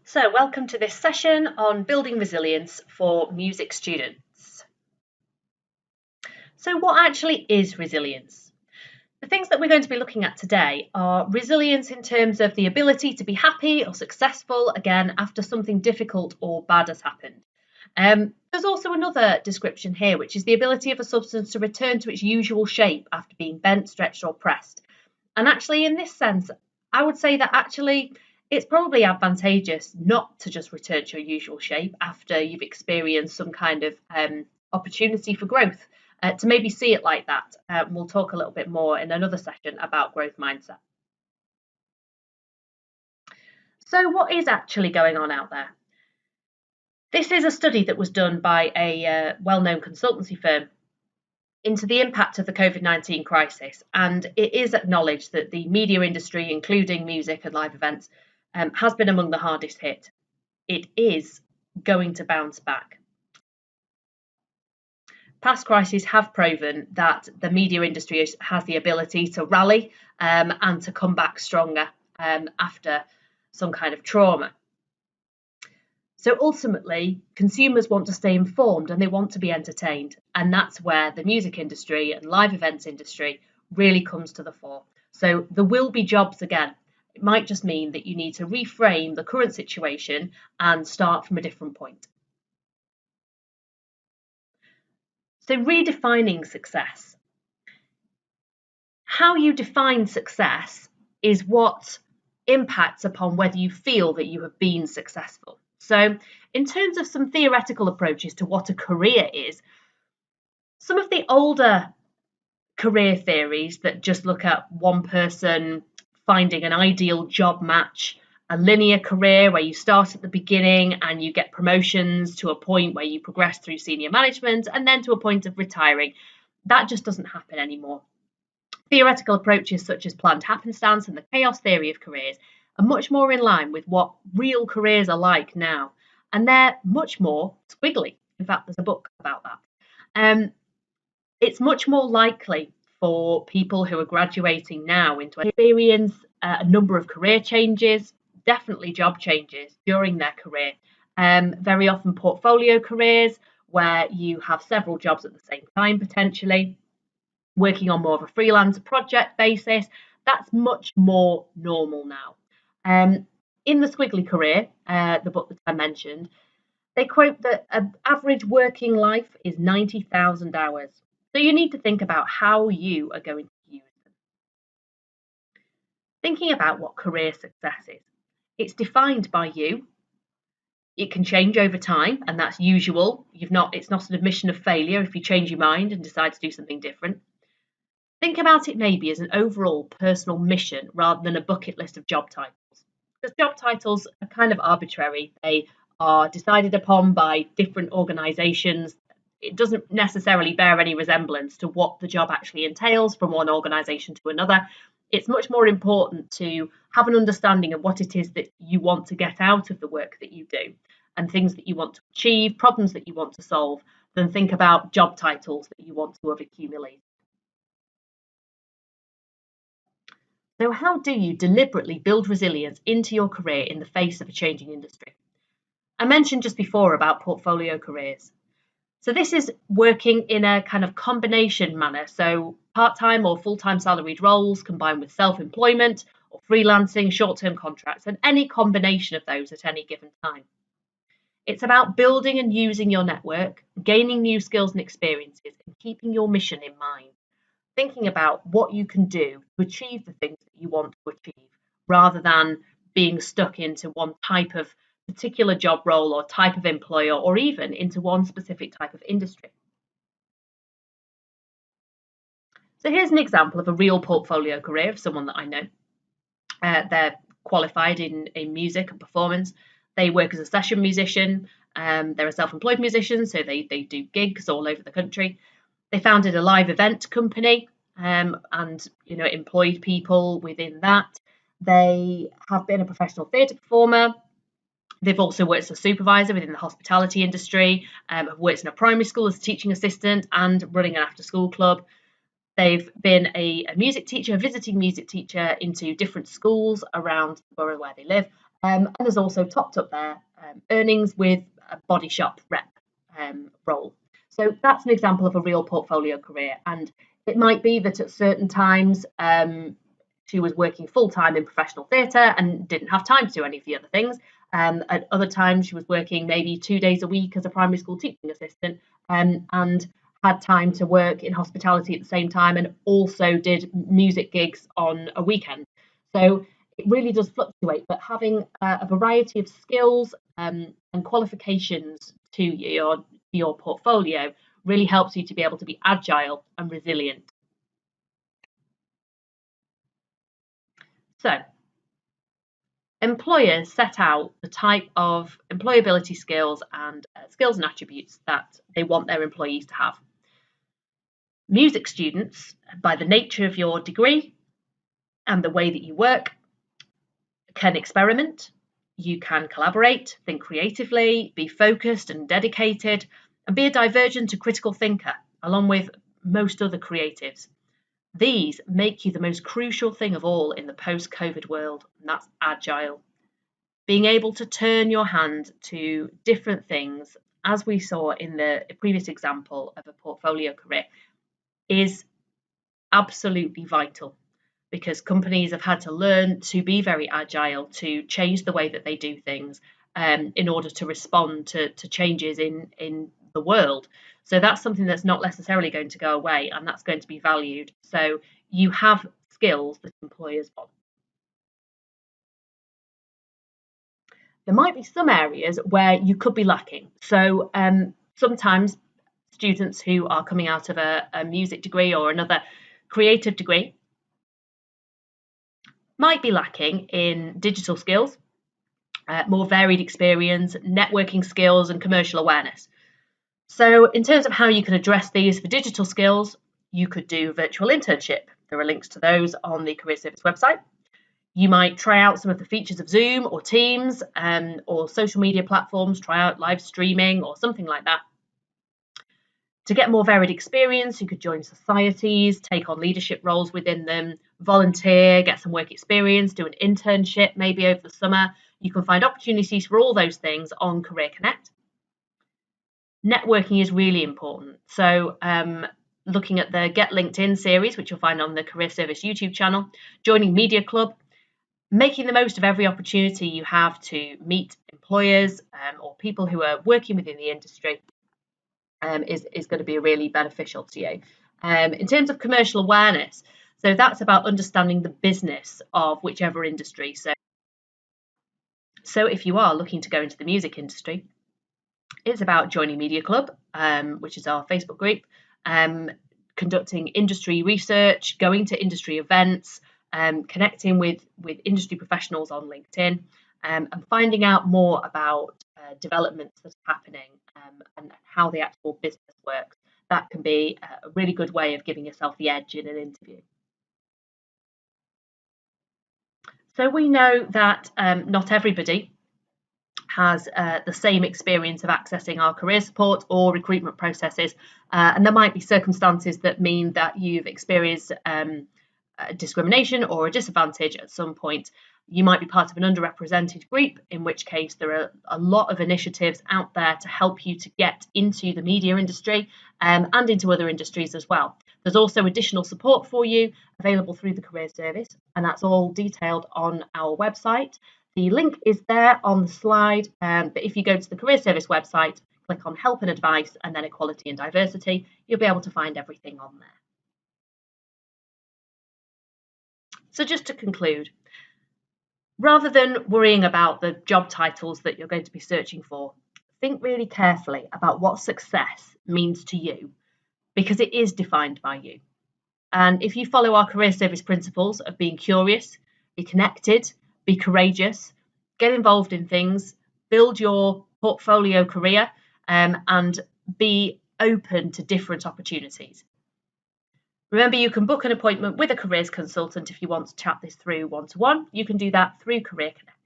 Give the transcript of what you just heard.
So, welcome to this session on building resilience for music students. So, what actually is resilience? The things that we're going to be looking at today are resilience in terms of the ability to be happy or successful again after something difficult or bad has happened. There's also another description here, which is the ability of a substance to return to its usual shape after being bent, stretched, or pressed. And actually, in this sense, I would say that actually it's probably advantageous not to just return to your usual shape after you've experienced some kind of opportunity for growth, to maybe see it like that. We'll talk a little bit more in another session about growth mindset. So, what is actually going on out there? This is a study that was done by a well-known consultancy firm into the impact of the COVID-19 crisis, and it is acknowledged that the media industry, including music and live events, has been among the hardest hit. It is going to bounce back. Past crises have proven that the media industry has the ability to rally and to come back stronger after some kind of trauma. So ultimately, consumers want to stay informed and they want to be entertained. And that's where the music industry and live events industry really comes to the fore. So there will be jobs again. It might just mean that you need to reframe the current situation and start from a different point. So redefining success. How you define success is what impacts upon whether you feel that you have been successful. So in terms of some theoretical approaches to what a career is, some of the older career theories that just look at one person finding an ideal job match, a linear career where you start at the beginning and you get promotions to a point where you progress through senior management and then to a point of retiring, that just doesn't happen anymore. Theoretical approaches such as planned happenstance and the chaos theory of careers are much more in line with what real careers are like now, and they're much more squiggly. In fact, there's a book about that. It's much more likely for people who are graduating now into experience a number of career changes, definitely job changes during their career. Very often portfolio careers where you have several jobs at the same time potentially, working on more of a freelance project basis. That's much more normal now. In the squiggly career, the book that I mentioned, they quote that an average working life is 90,000 hours. So you need to think about how you are going to use them. Thinking about what career success is. It's defined by you. It can change over time, and that's usual. It's not an admission of failure if you change your mind and decide to do something different. Think about it maybe as an overall personal mission rather than a bucket list of job titles. Because job titles are kind of arbitrary. They are decided upon by different organisations. It doesn't necessarily bear any resemblance to what the job actually entails from one organisation to another. It's much more important to have an understanding of what it is that you want to get out of the work that you do and things that you want to achieve, problems that you want to solve, than think about job titles that you want to have accumulated. So how do you deliberately build resilience into your career in the face of a changing industry? I mentioned just before about portfolio careers. So this is working in a kind of combination manner. So part-time or full-time salaried roles combined with self-employment or freelancing, short-term contracts, and any combination of those at any given time. It's about building and using your network, gaining new skills and experiences, and keeping your mission in mind. Thinking about what you can do to achieve the things that you want to achieve, rather than being stuck into one type of particular job role or type of employer, or even into one specific type of industry. So here's an example of a real portfolio career of someone that I know. They're qualified in music and performance. They work as a session musician. They're a self-employed musician, so they do gigs all over the country. They founded a live event company and employed people within that. They have been a professional theatre performer. They've also worked as a supervisor within the hospitality industry, have worked in a primary school as a teaching assistant and running an after-school club. They've been a music teacher, a visiting music teacher into different schools around the borough where they live, And there's also topped up there earnings with a body shop rep role. So that's an example of a real portfolio career. And it might be that at certain times she was working full time in professional theatre and didn't have time to do any of the other things. At other times, she was working maybe 2 days a week as a primary school teaching assistant and had time to work in hospitality at the same time and also did music gigs on a weekend. So it really does fluctuate, but having a variety of skills and qualifications to your portfolio really helps you to be able to be agile and resilient. So employers set out the type of employability skills and skills and attributes that they want their employees to have. Music students, by the nature of your degree and the way that you work, can experiment, you can collaborate, think creatively, be focused and dedicated, and be a divergent and critical thinker, along with most other creatives. These make you the most crucial thing of all in the post-COVID world, and that's agile. Being able to turn your hand to different things, as we saw in the previous example of a portfolio career, is absolutely vital because companies have had to learn to be very agile, to change the way that they do things in order to respond to changes in the world. So that's something that's not necessarily going to go away, and that's going to be valued. So you have skills that employers want. There might be some areas where you could be lacking. So sometimes students who are coming out of a music degree or another creative degree might be lacking in digital skills, more varied experience, networking skills, and commercial awareness. So in terms of how you can address these for digital skills, you could do virtual internship. There are links to those on the Career Service website. You might try out some of the features of Zoom or Teams or social media platforms, try out live streaming or something like that. To get more varied experience, you could join societies, take on leadership roles within them, volunteer, get some work experience, do an internship maybe over the summer. You can find opportunities for all those things on Career Connect. Networking is really important. So looking at the Get LinkedIn series, which you'll find on the Career Service YouTube channel, joining Media Club, making the most of every opportunity you have to meet employers or people who are working within the industry is going to be really beneficial to you. In terms of commercial awareness, so that's about understanding the business of whichever industry. So if you are looking to go into the music industry, it's about joining Media Club, which is our Facebook group, conducting industry research, going to industry events, connecting with industry professionals on LinkedIn, and finding out more about developments that are happening and how the actual business works. That can be a really good way of giving yourself the edge in an interview. So we know that not everybody has the same experience of accessing our career support or recruitment processes, and there might be circumstances that mean that you've experienced discrimination or a disadvantage at some point. You might be part of an underrepresented group, in which case there are a lot of initiatives out there to help you to get into the media industry and into other industries as well. There's also additional support for you available through the Career Service, and that's all detailed on our website. The link is there on the slide, but if you go to the Career Service website, click on Help and Advice and then Equality and Diversity, you'll be able to find everything on there. So just to conclude, rather than worrying about the job titles that you're going to be searching for, think really carefully about what success means to you, because it is defined by you. And if you follow our Career Service principles of being curious, be connected, be courageous, get involved in things, build your portfolio career, and be open to different opportunities. Remember, you can book an appointment with a careers consultant if you want to chat this through one-to-one. You can do that through Career Connect.